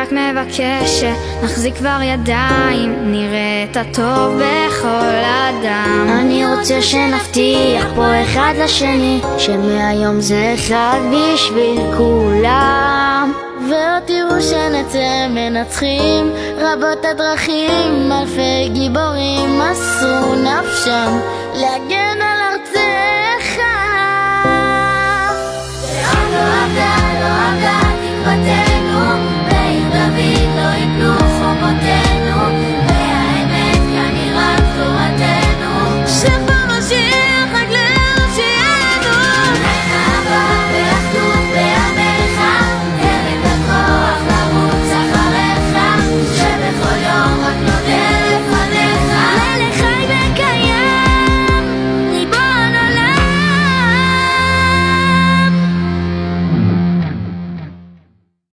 רק מבקש שנחזיק כבר ידיים, נראה את הטוב בכל אדם. אני רוצה שנבטיח פה אחד לשני שמהיום זה אחד בשביל כולם, ועוד תראו שנצא מנצחים, רבות הדרכים, אלפי גיבורים מסרו נפשם להגן על ארצך. ועוד לא אבדה תקוותנו, בעיר דוד לא יפלו חומותינו.